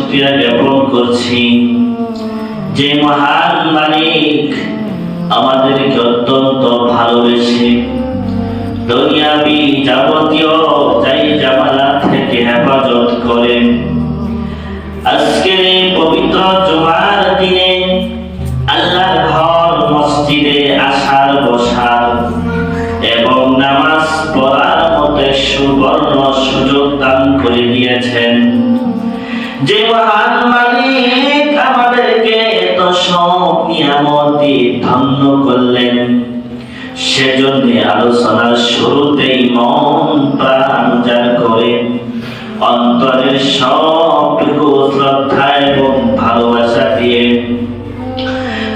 শুকরিয়া জ্ঞাপন করছি যে মহান মালিক আমাদেরকে অত্যন্ত ভালোবেসে দুনিয়াবি যাবতীয় যাই জামালা থেকে হেফাজত করেন। আজকের এই পবিত্র জুমার দিনে আল্লাহর ঘর মসজিদে আসার বসার এবং নামাজ পড়ার মতো সুবর্ণ সুযোগ দান করে দিয়েছেন। যে মহান মালিক আমাদেরকে এত সব নিয়ামত দিয়ে ধন্য করলেন, সেজন্য আলোচনার শুরুতেই মন প্রাণ উজাড় করে অন্তরের সবটুকু শ্রদ্ধা এবং ভালোবাসা দিয়ে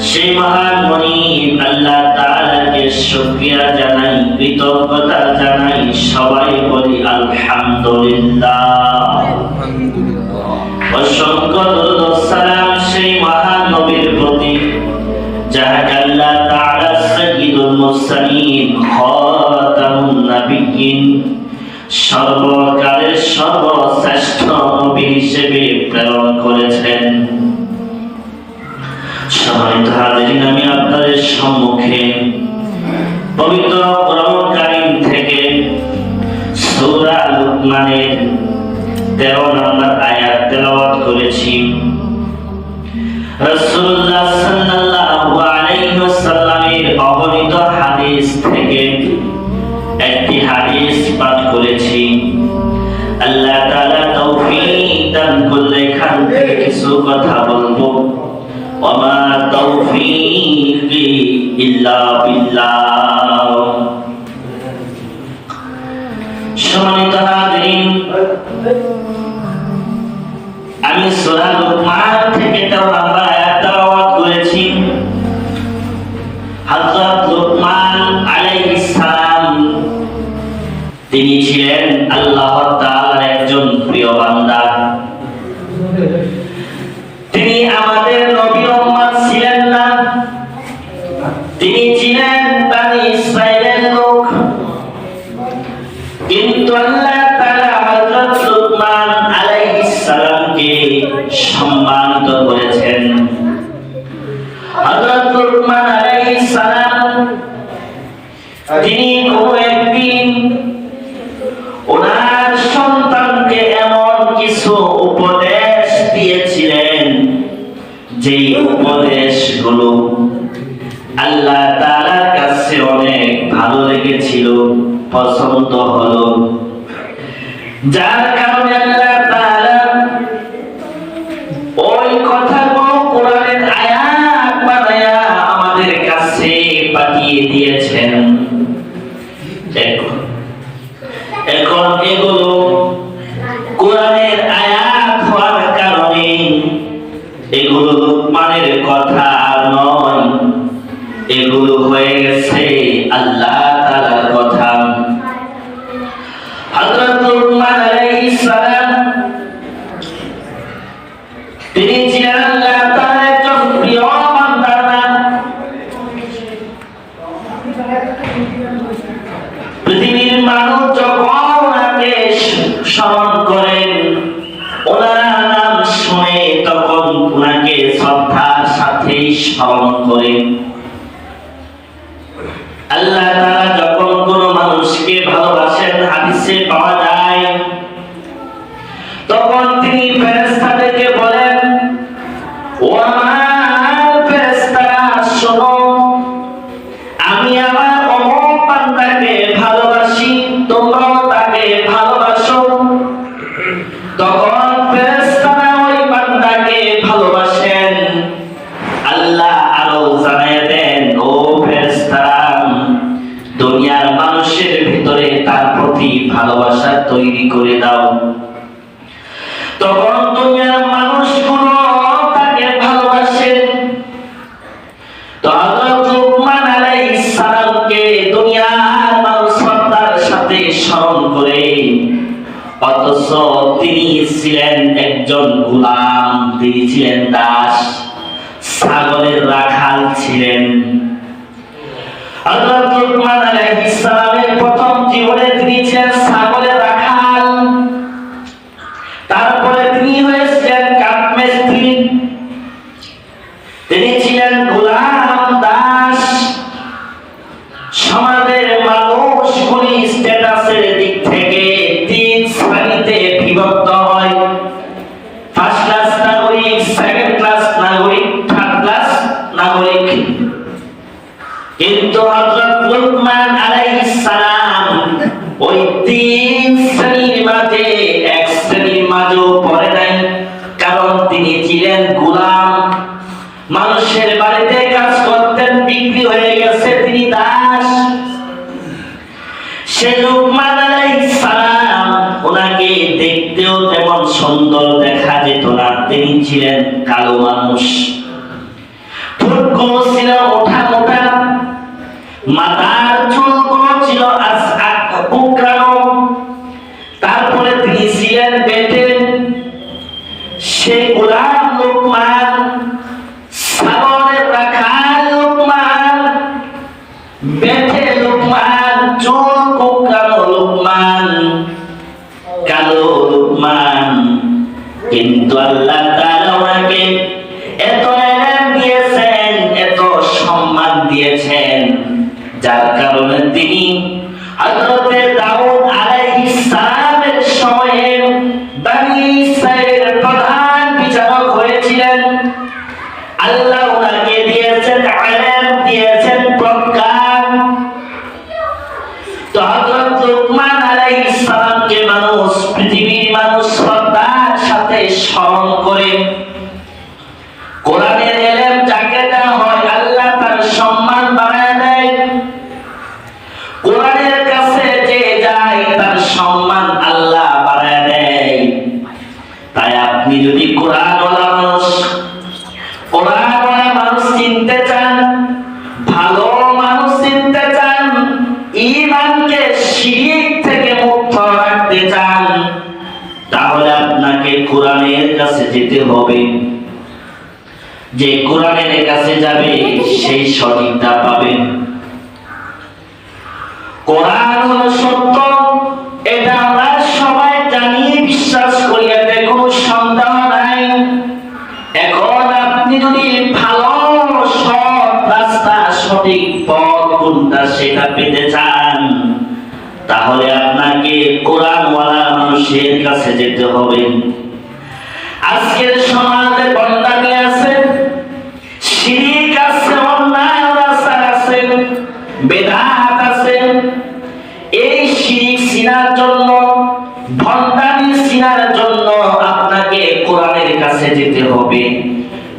সেই মহান মনিব আল্লাহ তাআলাকে শুকরিয়া জানাই, কৃতজ্ঞতা জানাই। সবাই বলি আলহামদুলিল্লাহ। অসংখ্য দরুদ ও সালাম সেই মহান নবীর প্রতি যাকে আল্লাহ তাআলা সাইয়্যিদুল মুরসালিন খাতামুন নাবিয়্যিন সর্বকালের সর্বশ্রেষ্ঠ নবী হিসেবে প্রেরণ করেছেন। সম্মানিত হাজিরিন, আমি আপনাদের সম্মুখে পবিত্র কোরআন কারীম থেকে সূরা লুকমানের 13 নম্বর আয়াত তেলাওয়াত করেছি। রাসূলুল্লাহ সাল্লাল্লাহু আলাইহি ওয়াসাল্লামের অগণিত হাদিস থেকে একটি হাদিস পাঠ করেছি। আল্লাহ তাআলা তৌফিক দান করলে এখান থেকে কিছু কথা বলবো। ওমা তৌফিকি ইল্লা বিল্লাহ। সম্মানিত হাজিরিন, আমি সূরা লুকমান থেকে 13 নম্বর আয়াত তেলাওয়াত করেছি। হযরত লুকমান আলাইহিস সালাম তিনি ছিলেন আল্লাহ তাআলার একজন প্রিয় বান্দা। তিনি আমাদের নবী উম্মত ছিলেন না, তিনি ছিলেন বনি ইসরাইলের লোক। কিন্তু আল্লাহ তাআলা হযরত লুকমান আলাইহিস সালামকে সম্মানিত করেছেন। হযরত লুকমান আলাইহিস সালাম তিনি কোন একদিন ওনার সন্তানকে এমন কিছু উপদেশ দিয়েছিলেন যে উপদেশগুলো আল্লাহ তাআলার কাছে অনেক ভালো লেগেছিল, পছন্দ হলো, যার কারণে আল্লাহ তাআলা ওই কথাগুলো কোরআনের আয়াত বানায়া আমাদের কাছে পাঠিয়ে দিয়েছেন। এখন এগুলো কোরআনের আয়াত হওয়ার কারণে এগুলো লুকমানের কথা নয়, এগুলো হয়ে গেছে আল্লাহ তাআলার কথা। হযরত লুকমান আলাইহিস সালাম তিনি ছিলেন আল্লাহ তাআলার একজন প্রিয় বান্দা। পৃথিবীর মানুষ যখন ওনাকে স্মরণ করেন, ওনার নাম শুনে তখন ওনাকে শ্রদ্ধার সাথে স্মরণ করেন। আল্লাহ তাআলা যখন কোন মানুষকে ভালোবাসেন, হাদিসে পাওয়া যায়, তখন তিনি ফেরেশতাদেরকে বলেন, ও আমার ফেরেশতারা শোনো, আমি আমার অমুক বান্দাকে ভালোবাসি, তোমরাও তাকে ভালোবাসো। তখন ফেরেশতারা ওই বান্দাকে ভালোবাসেন। আল্লাহ আরো জানিয়ে দেন, ও ফেরেশতারা, দুনিয়ার মানুষের ভিতরে তার প্রতি ভালোবাসা তৈরি করে দাও। তখন দুনিয়ার মানুষগুলো তাকে ভালোবাসে। তো হযরত লুকমান আলাইহিস সালামকে দুনিয়ার মানুষ শ্রদ্ধার সাথে স্মরণ করে, অথচ তিনি ছিলেন একজন গোলাম, তিনি ছিলেন দাস, ছাগলের রাখাল ছিলেন। হযরত লুকমান আলাইহিস সালামের প্রথম জীবনে তিনি ছিলেন ছাগলের রাখাল, তারপরে তিনি হয়েছিলেন দেখতেও তেমন সুন্দর দেখা যেত না, তিনি ছিলেন কালো মানুষ। ঠোঁটগুলো ছিল মোটা মোটা, মাথার চুলগুলো ছিল কুঁকড়ানো, তারপরে তিনি ছিলেন বেঁটে। সেই গোলাম লোকমান, ছাগলের রাখাল লোকমান, বেঁটে লোকমান, চুল কুঁকড়ানো লোকমান, কালো লোকমান। কিন্তু আল্লাহ তাআলা ওনাকে এত ইলম দিয়েছেন, এত সম্মান দিয়েছেন, যার কারণে তিনি হযরতে দাউদ আলাইহিস সালামের সময়ে বনী ইসরাইলের প্রধান বিচারক হয়েছিলেন। আল্লাহ ওনাকে দিয়েছেন ইলম, দিয়েছেন প্রজ্ঞা। তো হযরত লোকমান আলাইহিস সালামকে মানুষ, পৃথিবীর মানুষ শ্রদ্ধার সাথে স্মরণ করে। কোরআনের ইলম যাকে দেওয়া হয় আল্লাহ তার সম্মান বাড়ায় দেয়। কোরআনের কাছে যে যায় তার সম্মান আল্লাহ বাড়ায় দেয়। তাই আপনি যদি কোরআনওয়ালা মানুষ চিনতে চান, ভালো মানুষ চিনতে চান, ঈমানকে শিরক থেকে মুক্ত রাখতে চান, তাহলে আপনাকে কোরআনের কাছে যেতে হবে। যে কোরআনের কাছে যাবে সেই সঠিকটা পাবে। কোরআন হলো সত্য, এটা আমরা সবাই জানি, বিশ্বাস করি, এতে কোনো সন্দেহ নাই। এখন আপনি যদি ভালো সৎ রাস্তা, সঠিক পথ কোনটা সেটা পেতে চান, তাহলে আপনাকে কোরআনওয়ালা মানুষের কাছে যেতে হবে। আজকের সমাজে বন্দামি আছে, শিরক আছে, অন্যায় আচার আছে, বেদাত আছে। এই শিরক চিনার জন্য, ভণ্ডামি চিনার জন্য আপনাকে কোরআনের কাছে যেতে হবে।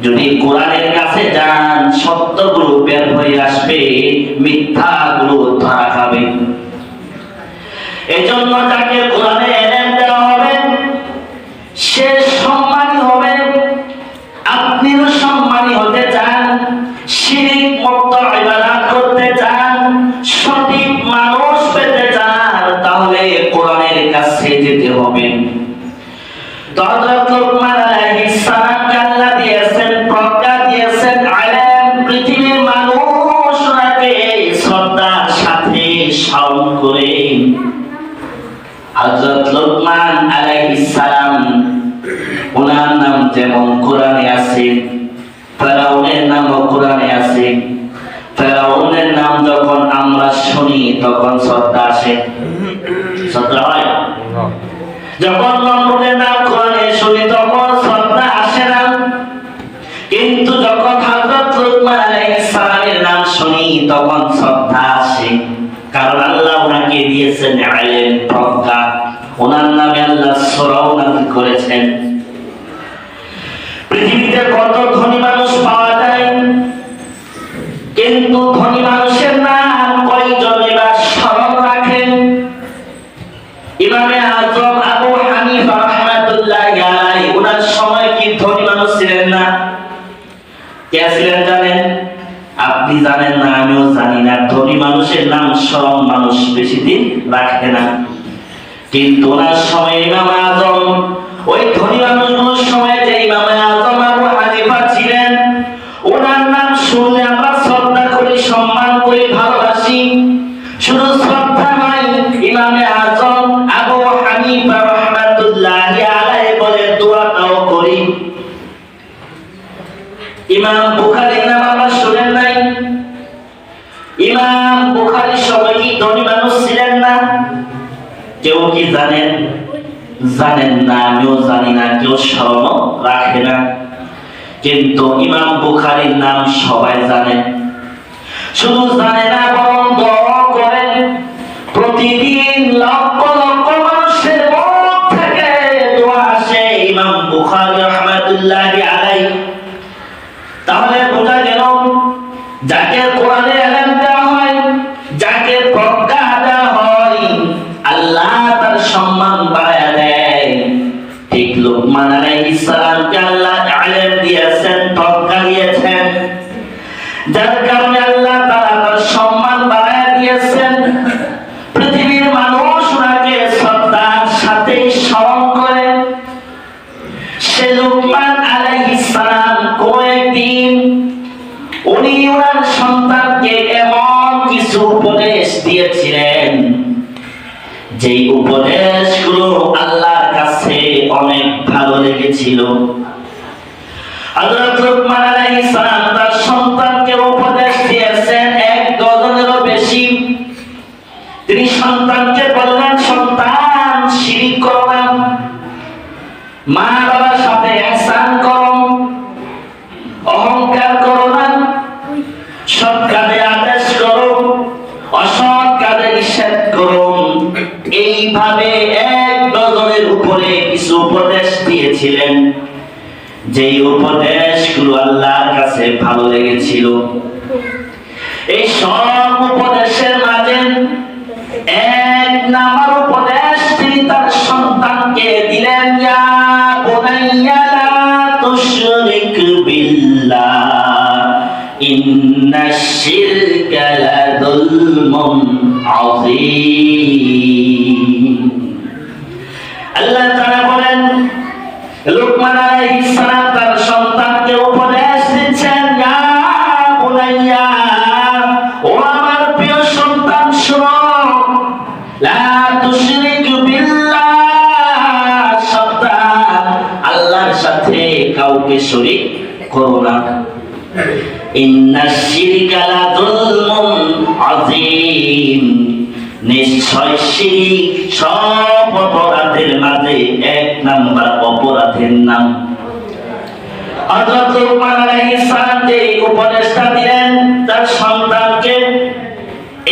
যদি কোরআনের কাছে যান, সত্যগুলো বের হয়ে আসবে, মিথ্যাগুলো ধরা খাবে। এজন্য যাকে কোরআনে ইলম দেওয়া হবে সে সম্মানী হবে। আপনিও সম্মানী হতে চান, শিরক মুক্ত ইবাদত করতে চান, সঠিক মানুষ পেতে চান, তাহলে কোরআনের কাছে যেতে হবে। তো হযরত লোকমান আলাইহিস সালামকে আল্লাহ দিয়েছেন প্রজ্ঞা, দিয়েছেন ইলম। পৃথিবীর মানুষ ওনাকে শ্রদ্ধার সাথে স্মরণ করে। হযরত লোকমান আলাইহিস সালাম, ওনার নাম যেমন কোরআনে আছে, ফেরাউনের নামও কোরআনে আছে। ফেরাউনের নাম যখন আমরা শুনি তখন শ্রদ্ধা আসে, শ্রদ্ধা হয়? যখন নমরুদের নাম কোরআনে শুনি তখন শ্রদ্ধা আসে না। কিন্তু যখন হযরত লোকমান আলাইহিস সালামের নাম শুনি তখন শ্রদ্ধা আসে। কারণ আল্লাহ ওনাকে দিয়েছেন ইলম, প্রজ্ঞা। ওনার নামে আল্লাহ সূরাও নাযিল করেছেন। পৃথিবীতে কত ধনী মানুষ পাওয়া যায়, কিন্তু ধনী মানুষের নাম কয়জনে বা স্মরণ রাখেন? ইমামে আযম আবু হানিফা রাহমাতুল্লাহি আলাইহি, ওনার সময় কি ধনী মানুষ ছিলেন না? কে ছিলেন জানেন? আপনি জানেন না, আমিও জানি না। ধনী মানুষের নাম স্মরণ মানুষ বেশি দিন রাখে না। কিন্তু ওনার সময় ইমামে আযম, ওই ধনী মানুষগুলোর সময় যে ইমামে আযম আবু হানিফা ছিলেন, ওনার নাম শুনলে আমরা শ্রদ্ধা করি, সম্মান করি, ভালোবাসি। শুধু শ্রদ্ধা নয়, ইমামে আযম আবু হানিফা রাহমাতুল্লাহি আলাইহি বলে দোয়াটাও করি। ইমাম বুখারীর নাম আমরা শুনেন নাই? ইমাম বুখারীর সময় কি ধনী মানুষ ছিলেন না? কেউ কি জানেন? জানেন না, আমিও জানি না, কেউ স্মরণও রাখে না। কিন্তু ইমাম বুখারীর নাম সবাই জানে। শুধু জানে না, বরং দোয়া করেন। প্রতিদিন লক্ষ লক্ষ মানুষের মুখ থেকে দোয়া আসে ইমাম বুখারী রাহমাতুল্লাহি আলাইহি। তাহলে বোঝা গেল, যাকে কোরআনে ইলম দেওয়া হয়, যাকে প্রজ্ঞা দেওয়া হয়, আল্লাহ তার সম্মান বাড়ায় দেয়। লুকমান আলাইহিস সালাম কয়েকদিন উনি ওনার সন্তানকে এমন কিছু উপদেশ দিয়েছিলেন যেই উপদেশগুলো আল্লাহর কাছে অনেক ভালো লেগেছিল। হযরত লুকমান আলাইহিস সালাম তার সন্তানকে উপদেশ দিয়েছেন 1 ডজনেরও বেশি। তিনি সন্তানকে বললেন, সন্তান শিরক করো না, মা বাবার সাথে ইহসান করো, অহংকার করো না, সৎ কাজে আদেশ করো, অসৎ কাজে নিষেধ করো। এইভাবে 1 ডজনের উপরে কিছু উপদেশ দিয়েছিলেন, যেই উপদেশগুলো আল্লাহর কাছে ভালো লেগেছিল। এই সব উপদেশের মাঝে 1 নাম্বার উপদেশ তিনি তার সন্তানকে দিলেন, ইয়া বুনাইয়া লা তুশরিক বিল্লাহ ইন্নাশ শিরকা লাযুলমুন আযীম। আল্লাহ তাআলা বলেন, লুকমান আলাইহিস সালাম তার সন্তানকে উপদেশ দিচ্ছেন, ইয়া বুনাইয়া, ও আমার প্রিয় সন্তান শোনো, লা তুশরিক বিল্লাহ, সন্তান আল্লাহর সাথে কাউকে শরীক করো না। ইন্নাশ শিরকা লাযুলমুন আযীম, নিশ্চয় শিরক সব অপরাধের মাঝে 1 নাম্বার অপরাধের নাম। হযরত লুকমান আলাইহিস সালাম যে উপদেশটা দিলেন তার সন্তানকে,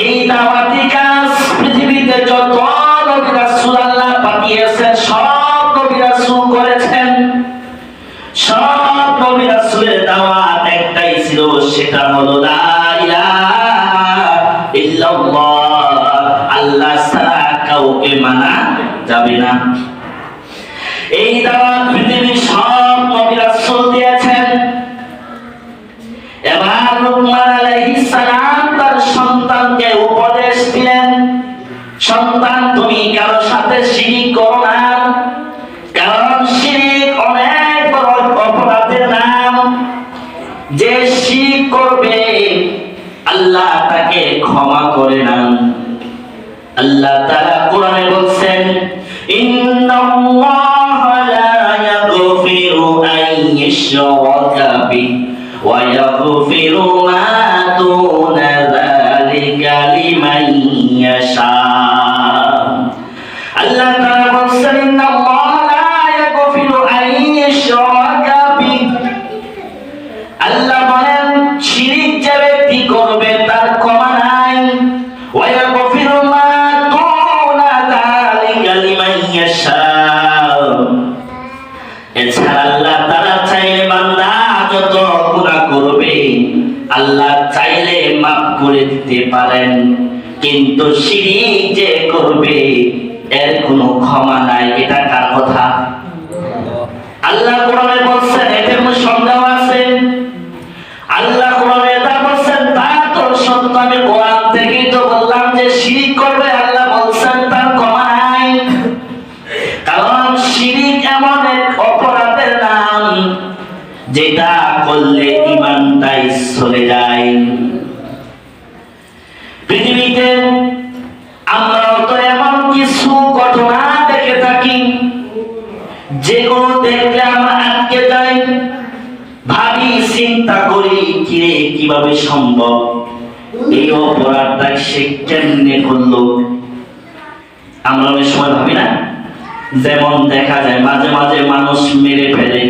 এই দাওয়াতি কাজ পৃথিবীতে যত নবী রাসূল আল্লাহ পাঠিয়েছেন সব নবী রাসূল করেছেন। সব নবী রাসূলের দাওয়াত একটাই ছিল, সেটা হলো লা ইলাহা ইল্লাল্লাহ, আল্লাহ ছাড়া কাউকে মানা যাবে না। এই দাওয়াত পৃথিবীর সব নবী রাসূল দিয়েছেন। এবার লুকমান আলাইহিস সালাম তার সন্তানকে উপদেশ দিলেন, সন্তান তুমি কারো সাথে শিরক করো না, কারণ শিরক অনেক বড় অপরাধের নাম। যে শিরক করবে আল্লাহ তাকে ক্ষমা করে না। আল্লাহ তাআলা কোরআনে বলছেন, ইন্নাল্লাহা লা ইয়াগফিরু আন ইউশরাকা বিহি ওয়া ইয়াগফিরু মা দুনা যালিকা লিমান ইয়াশা। আল্লাহ তাআলা বলছেন, ইন্নাল্লাহা লা ইয়াগফিরু আন ইউশরাকা বিহি, আল্লাহ বলেন শিরক যে ব্যক্তি করবে তার ক্ষমা নাই। ওয়া ইয়াগফিরু মা দুনা যালিকা লিমান ইয়াশা, এছাড়া আল্লাহ তাআলা চাইলে বান্দা যত গুনাহ করবে আল্লাহ চাইলে মাফ করে দিতে পারেন, কিন্তু শিরক যে করবে এর কোনো ক্ষমা নাই। এটা কার কথা? আল্লাহ কোরআনে বলছেন, এতে কোনো সন্দেহ আছে? আল্লাহ কোরআনে এটা বলছেন তা তো সত্য। আমি কোরআন থেকেই তো বললাম যে শিরক করবে আল্লাহ বলছেন তার ক্ষমা নাই, কারণ শিরক এমন এক অপরাধের নাম যেটা করলে ঈমানটাই চলে যায়। পৃথিবীতে আমরা তো এমন কিছু ঘটনা দেখে থাকি যেগুলো দেখলে আমরা আটকে যাই, ভাবি চিন্তা করি কিরে কিভাবে সম্ভব, এই অপরাধটা সে কেমনে করলো। আমরা অনেক সময় ভাবি না, যেমন দেখা যায় মাঝে মাঝে মানুষ মেরে ফেলে,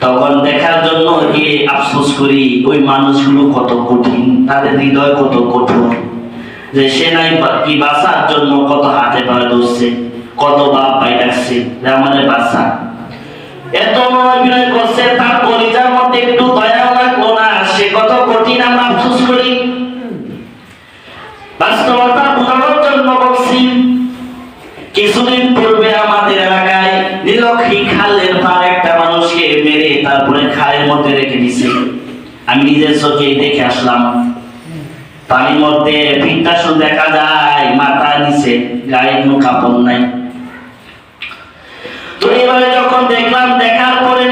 তখন দেখার জন্য গিয়ে আফসোস করি ওই মানুষগুলো কত কঠিন, তাদের হৃদয় কত কঠোর, যে সে নাই কি বাঁচার জন্য কত হাতে পায়ে ধরছে, কত বাপ ভাই ডাকছে যে আমাদের বাচ্চা, এত অভিনয় করছে, তার কলিজার মধ্যে একটু দয়া লাগলো না, সে কত কঠিন। আমরা আফসোস করি। বাস্তবতা বোঝানোর জন্য বলছি, কিছুদিন পূর্বে আমাদের এলাকায় নীলক্ষী খালের পার একটা মানুষকে মেরে তারপরে খালের মধ্যে রেখে দিছে। আমি নিজের চোখে দেখে আসলাম। পানির মধ্যে পিঠটা শুধু দেখা যায়, মাথা নিচে, গায়ে কোনো কাপড় নাই। তো এবারে যখন দেখলাম, দেখার পরে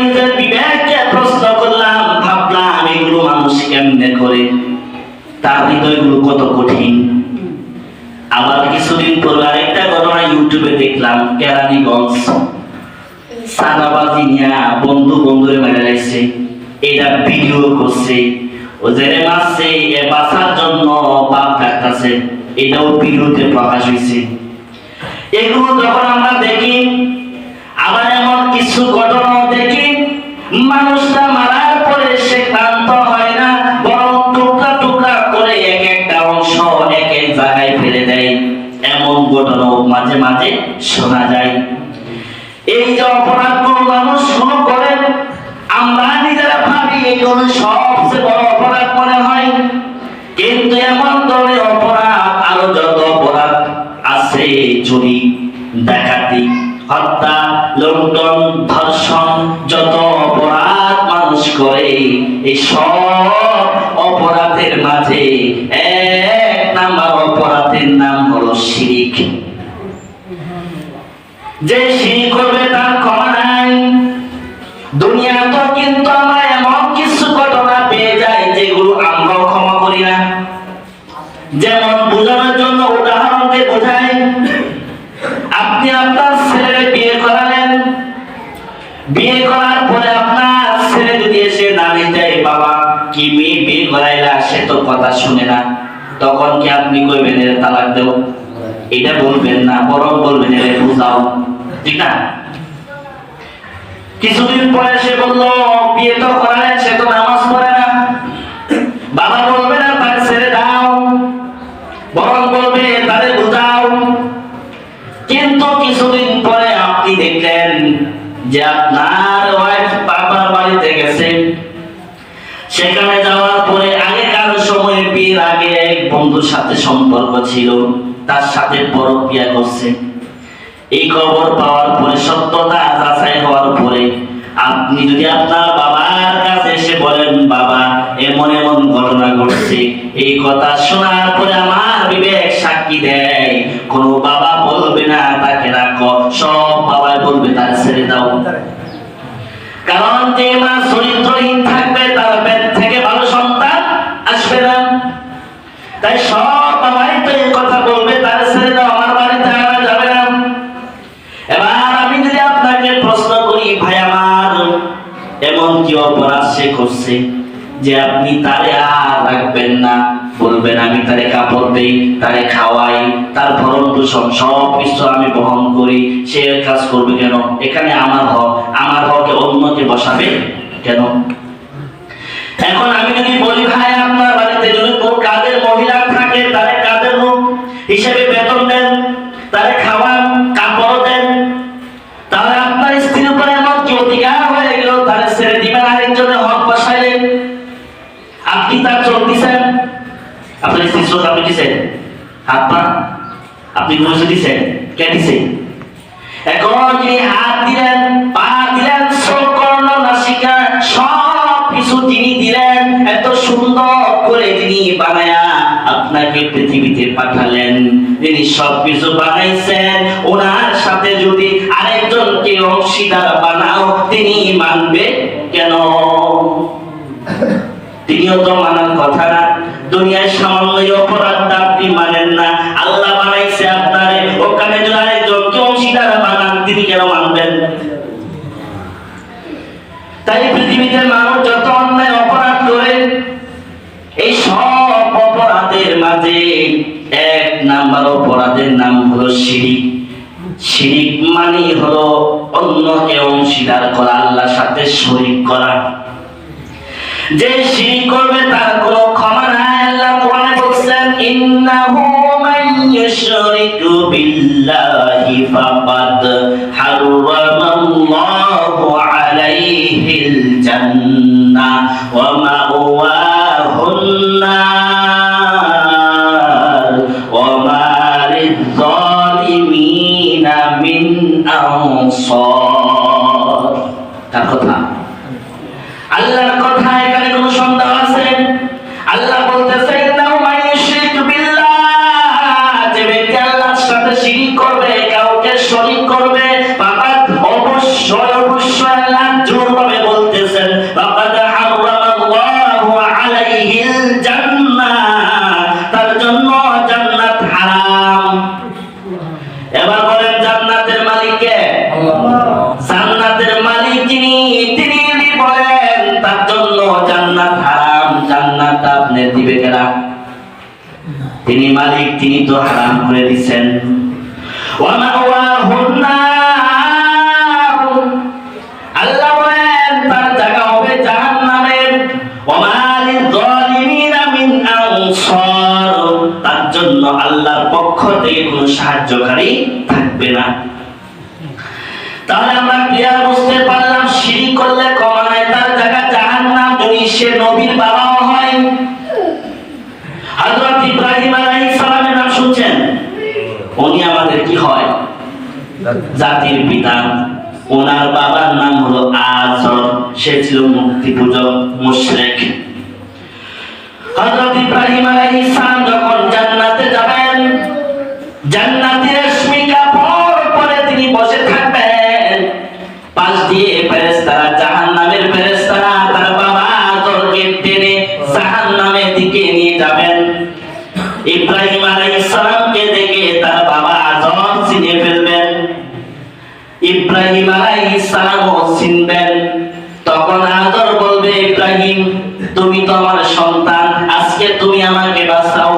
ইউটিউবে দেখলাম কেরানীগঞ্জ সাদাবাজি নিয়া বন্ধুরে মেরে লাগছে, এটা ভিডিও করছে, ও যারা মারছে এ বাঁচার জন্য বাপ ডাকতেছে, এটাও ভিডিওতে প্রকাশ হয়েছে। এগুলো যখন আমরা দেখি, আবার এমন কিছু ঘটনা দেখি, মানুষরা মারার পরে সে ক্লান্ত হয় না, বরং টুকরা টুকরা করে এক একটা অংশ এক এক জায়গায় ফেলে দেয়। এমন ঘটনা মাঝে মাঝে শোনা যায়। এই যে অপরাধগুলো মানুষ শুরু করে, আমরা নিজেরা ভাবি এগুলো সবচেয়ে বড় অপরাধ মনে হয়, কিন্তু এমন ধরনের অপরাধ আরো যত অপরাধ আছে, চুরি, ডাকাতি, হত্যা, লুণ্ঠন, ধর্ষণ, যত অপরাধ মানুষ করে, এই সব অপরাধের মাঝে এক নাম্বার অপরাধের নাম হলো শিরক। যে শিরক করবে তার ক্ষমা নাই। দুনিয়া তো কিন্তু আমরা এমন কিছু ঘটনা পেয়ে যাই যেগুলো আমরাও ক্ষমা করি না। যেমন বোঝানোর জন্য উদাহরণ দিয়ে বোঝাই, আপনি আপনার ছেলে বিয়ে করালেন, বিয়ে করার পরে আপনার ছেলে যদি এসে নালিশ দেয়, বাবা কি মেয়ে বিয়ে করাইলা, সে তো কথা শুনে না, তখন কি আপনি কইবেন এর তালাক দেও? এটা বলবেন না, বরং বলবেন এর বুঝাও, ঠিক না? কিছুদিন পরে সে বললো বিয়ে তো করালেন, সে তো নামাজ পড়ে না, বাবা বলবে না তার ছেড়ে দাও, বরং বলবে তাদের বুঝাও। কিন্তু কিছুদিন পরে আপনি দেখলেন যে আপনার ওয়াইফ বাবার বাড়িতে গেছে, সেখানে যাওয়ার পরে আগেকার সময়ে বিয়ের আগে এক বন্ধুর সাথে সম্পর্ক ছিল, তার সাথে পরক্রিয়া করছে। এই খবর পাওয়ার পরে, সত্যতা যাচাই হওয়ার পরে, আপনি যদি আপনার বাবার কাছে এসে বলেন, বাবা এমন এমন ঘটনা ঘটছে, এই কথা শোনার পরে আমার বিবেক সাক্ষী দেয়, কোনো বাবা বলবে না তাকে রাখো, সব বাবাই বলবে তার ছেড়ে দাও। কারণ যে মা চরিত্রহীন থাকবে, তার পেট থেকে ভালো সন্তান আসবে না। তাই সব বাবাই তো এই কথা বলবে, তার ছেড়ে দাও, আমার বাড়িতে আনা যাবে না। এবার আমি যদি আপনাকে প্রশ্ন করি, ভাই আমার এমন কি অপরাধ সে করছে যে আপনি তারে আর রাখবেন না, বলবেন আমি তারে কাপড় দেই, তারে খাওয়াই, তার ভরণ পোষণ সব কিছু আমি বহন করি, সে কাজ করবে কেন? এখানে আমার হকে অন্যকে বসাবে কেন? এখন আমি যদি বলি, ভাই আপনার বাড়িতে যদি কোনো কাজের মহিলা থাকে, তারে কাজের লোক হিসেবে বেতন দেন, তারে খাওয়ান, কাপড় দেন, তাহলে আপনার স্ত্রীর উপরে এমন কি অধিকার হয়ে গেল, তারে ছেড়ে দিবেন, আরেকজনের হক বসাইলেন, আপনি তার চোখ দিচ্ছেন, আপনার স্ত্রীর চোখ আপনি দিচ্ছেন, হাত পা আপনি ঘুষে দিচ্ছেন, কে দিচ্ছে? এখন যিনি হাত দিলেন, পা দিলেন, চোখ, কর্ণ, নাসিকা সব কিছু যিনি দিলেন, এত সুন্দর করে যিনি বানায়া আপনাকে পৃথিবীতে পাঠালেন, যিনি সবকিছু বানাইছেন, ওনার সাথে যদি আরেকজনকে অংশীদার বানাও, তিনি মানবে কেন? তিনিও তো মানার কথা না। দুনিয়ায় সামান্য অপরাধটা আপনি মানেন না, আল্লাহ বানাইছে আপনারে, ওখানে যদি আরেকজনকে অংশীদার বানান, তিনি কেন মানবেন? তাই পৃথিবীতে মানুষ যত অন্যায় অপরাধ করে, এই সব অপরাধের মাঝে এক নাম্বার অপরাধের নাম হলো শিরক। শিরক মানে হলো অন্যকে অংশীদার করা, আল্লাহর সাথে শরীক করা। যে শিরক করবে তার কোনো ক্ষমা নাই। আল্লাহ কোরআনে বলেছেন, ইন্নাহু মান ইউশরিকু বিল্লাহি ফাকাদ হারামাল্লাহু আলাইহিল জান্নাহ ওয়া মাওয়াহুন নার ওয়া মা লিয-যালিমিনা মিন আনসার। তার কথা, আল্লাহর কথা, এখানে কোনো সন্দেহ আছে? আল্লাহ বলতেছেন, ইন্নাহু মান ইউশরিকু বিল্লাহ, যে ব্যক্তি আল্লাহর সাথে শিরক করবে, কাউকে শরীক করবে, ফাকাদ অবশ্যই আল্লাহ জোরভাবে বলতেছেন, ফাকাদ হারামাল্লাহু আলাইহিল জান্নাহ, তার জন্য জান্নাত হারাম। এবার বলেন জান্নাত তিনি মালিক, তিনি তো হারাম করে দিচ্ছেন। আল্লাহ বলেন তার জায়গা হবে জাহান্নামে। তার জন্য আল্লাহর পক্ষ থেকে কোনো সাহায্যকারী থাকবে না। তাহলে আমরা ক্লিয়ার বুঝতে পারলাম, শিরক করলে কমায় তার জায়গা জাহান্নাম, যদি সে নবীর বাবাও হয়। হযরত ইব্রাহিম আলাইহিস সালামের নাম শুনছেন? উনি আমাদের কি হয়? জাতির পিতা। ওনার বাবার নাম হলো আজর, সে ছিল মূর্তি পূজক, মুশরিক। হযরত ইব্রাহিম আলাইহিস সালাম যখন জান্নাতে যাবেন, জান্নাতি রেশমি কাপড় পরে তিনি বসে থাকবেন। পাশ দিয়ে ফেরেশতারা, জাহান্নামের ফেরেশতারা তার বাবা আজরকে টেনে জাহান্নামের দিকে নিয়ে যাবেন। ইব্রাহিম আলাইহিস সালামকে দেখে তার বাবা আজর চিনে ফেলবেন, ইব্রাহিম আলাইহিস সালামও চিনবেন। তখন আজর বলবে, ইব্রাহিম তুমি তো আমার সন্তান, আজকে তুমি আমাকে বাঁচাও।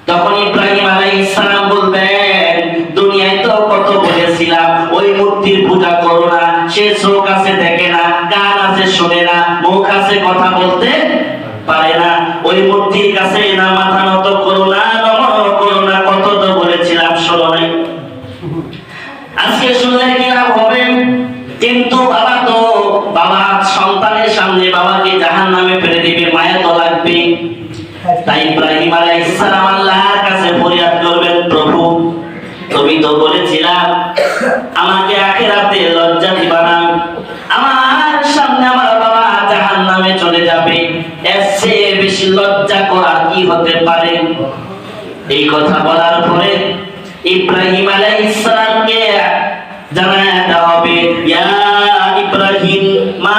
তখন ইব্রাহিম আলাইহিস সালাম বলবেন, দুনিয়ায় তো কত বলেছিলাম ওই মূর্তির পূজা করো না, সে চোখ আছে দেখে না, কান আছে শোনে না, মুখ আছে কথা বলতে পারে না, ওই মূর্তির কাছে না মাথা নত করো না, নমন করো না, কত তো বলেছিলাম, শোনো নাই। আজকে শুনলে কি লাভ হবে? কিন্তু বাবা সন্তানের সামনে বাবাকে জাহান্নামে ফেলে দিবে, মায়া তো লাগবে। তাই ইব্রাহিম আলাইহিস সালাম আল্লাহর কাছে ফরিয়াদ করবেন, প্রভু তুমি তো বলেছিলা আমাকে আখিরাতে লজ্জা দিবা না, আমার সামনে আমার বাবা জাহান্নামে চলে যাবে, এর চেয়ে বেশি লজ্জা করা কি হতে পারে? এই কথা বলার পরে ইব্রাহিম আলাইহিস সালামকে জানায় দেওয়া হবে, ইয়া ইব্রাহিম মা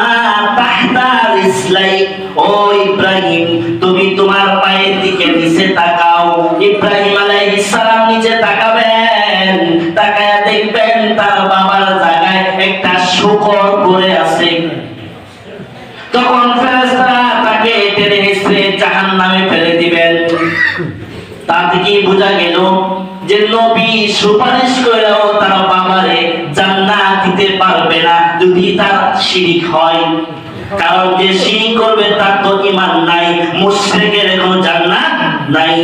তাহতা রিসলাই, ও ইব্রাহিম তুমি তোমার পায়ের দিকে নিচে তাকাও। ইব্রাহিম আলাইহিস সালাম নিচে তাকাবেন, তাকায়া দেখবেন তার বাবার জায়গায় একটা শূকর পড়ে আছে। তখন ফেরেশতারা তাকে টেনে হিঁচড়ে জাহান্নামে ফেলে দিবেন। তা থেকে বোঝা গেল যে নবী সুপারিশ করেও তার বাবারে জান্নাত দিতে পারবে না যদি তার শিরক হয়। কারণ যে শিরক করবে তার তো ঈমান নাই, মুশরিকের কোনো জান্নাত নাই।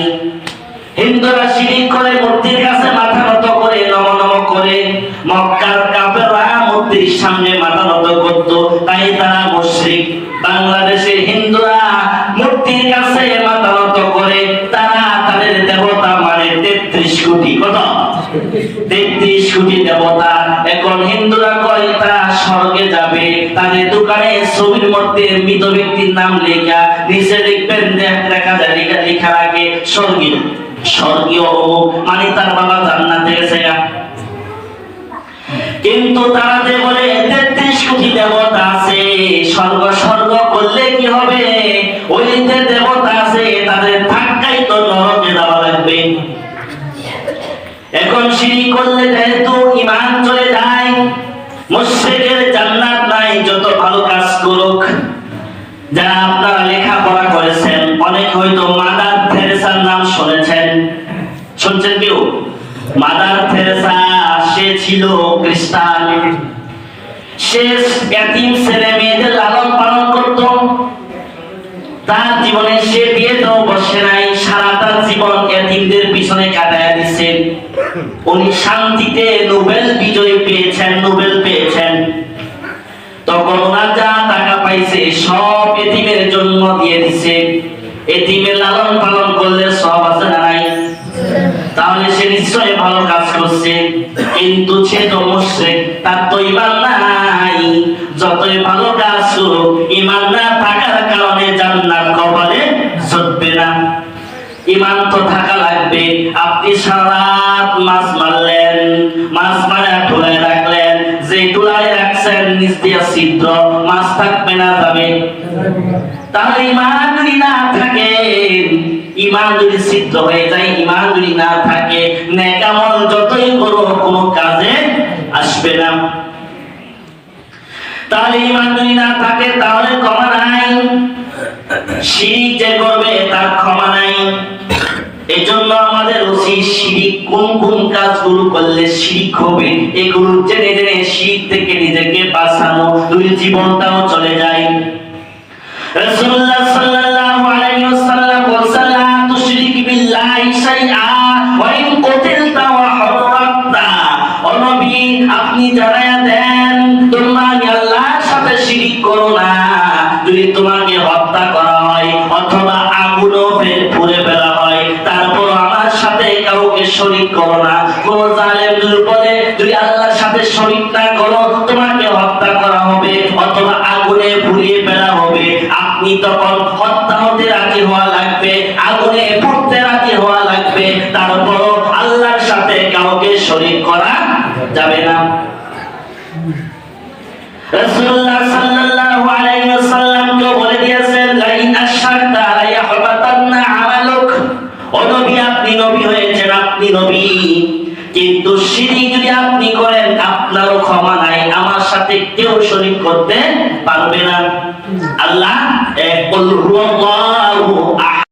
হিন্দুরা শিরক করে, মূর্তির কাছে মাথা নত করে, নম করে। মক্কার কাফেররা মূর্তির সামনে মাথা নত করত, তাই তারা মুশরিক। বাংলাদেশের হিন্দুরা মূর্তির কাছে মাথা নত করে, তারা তাদের দেবতা মানে 33 কোটি। কত? 33 কোটি দেবতা। এখন হিন্দুরা কয় তারা স্বর্গে যাবে, তাদের দোকানে ছবির মধ্যে মৃত ব্যক্তির নাম লেখা, নিচে লিখবেন দেখা যায় লেখা রাখে স্বর্গীয় মানে তার বাবা জান্নাতে গেছে। কিন্তু তারা যে বলে 33 কোটি দেবতা আছে, স্বর্গ করলে কি হবে? ওই যে দেবতা আছে তাদের ধাক্কাই তো নরকে যাওয়া লাগবে। এখন শিরক করলে যেহেতু ঈমান চলে যায়, মুশরিকের জান্নাত নাই, যত ভালো কাজ করুক। যারা আপনারা লেখাপড়া করেছেন, অনেক হয়তো মাদার থেরেসার নাম শুনেছেন কেউ? মাদার থেরেসা সে ছিল খ্রিস্টান। সে এতিম ছেলে মেয়েদের লালন পালন করত। তার জীবনে সে বিয়েতেও বসে নাই, সারাটা জীবন এতিমদের পিছনে কাটায়া দিচ্ছে। উনি শান্তিতে নোবেল বিজয় পেয়েছেন, নোবেল পেয়েছেন। তখন ওনার যা টাকা পাইছে সব এতিমের জন্য দিয়ে দিছে। এতিমের লালন পালন করলে সব আছে না নাই? তাহলে সে নিশ্চয়ই ভালো কাজ করছে। কিন্তু সে তো মুশরিক, তার তো ঈমান নাই। যতই ভালো কাজ করুক, ঈমান না থাকার কারণে জান্নাত কপালে জুটবে না। ঈমান তো থাকা লাগবে। আপনি সারা রাত মাছ মারলেন, মাছ মারা ঢুলায় রাখলেন, যে ঢুলায় রাখছেন নিচ দিয়ে ছিদ্র, মাছ থাকবে না যাবে? তাহলে ঈমান যদি না থাকে, ঈমান যদি ছিদ্র হয়ে যায়, ঈমান যদি না থাকে, নেক আমল যতই করো কোনো কাজে আসবে না। তাহলে ঈমান যদি না থাকে তাহলে ক্ষমা নাই। শিরক যে করবে তার ক্ষমা নাই। এজন্য আমাদের উচিত শিরিক কোন কোন কাজগুলো করলে শিরিক হবে এগুলো জেনে জেনে শিরিক থেকে নিজেকে বাঁচানো, দুই জীবনটাও চলে যায়। রাসূলুল্লাহ সাল্লাল্লাহু আলাইহি ওয়াসাল্লাম বলেছেন লা তুশরিক বিল্লাহি শাইআ ওয়া ইন কুতিলতা ওয়া হারাকতা। ও নবী, আপনি জানায়া দেন তোমরা আল্লাহর সাথে শিরিক করো না। যদি তোমাকে হত্যা করা হয় অথবা আগুনও পুড়ে ফেলা হয়, তারপর আমার সাথে কাউকে শরীক করো না। কোন জালেম বলে যদি আল্লাহর সাথে শরীক না করো তোমাকে হত্যা করা হবে অথবা আগুনে পুড়িয়ে ফেলা হবে। আপনি তখন হত্যা হতে রাজি হওয়া লাগবে, আগুনে পুড়তে রাজি হওয়া লাগবে, তারপর আল্লাহর সাথে কাউকে শরীক করা যাবে না। রাসূলুল্লাহ সাল্লাল্লাহু আলাইহি ওয়াসাল্লাম কে বলে দিয়েছেন লাইন আশরাকতা লা ইয়াহবাতান্না আমালুক। ও নবী, আপনি নবী হয়েছেন, আপনি নবী, কিন্তু শিরক যদি আপনি করেন আপনারও ক্ষমা নাই, আমার সাথে কেউ শরীক করতে পারবে না। আল্লাহ এক, কুল হুয়াল্লাহু আহাদ।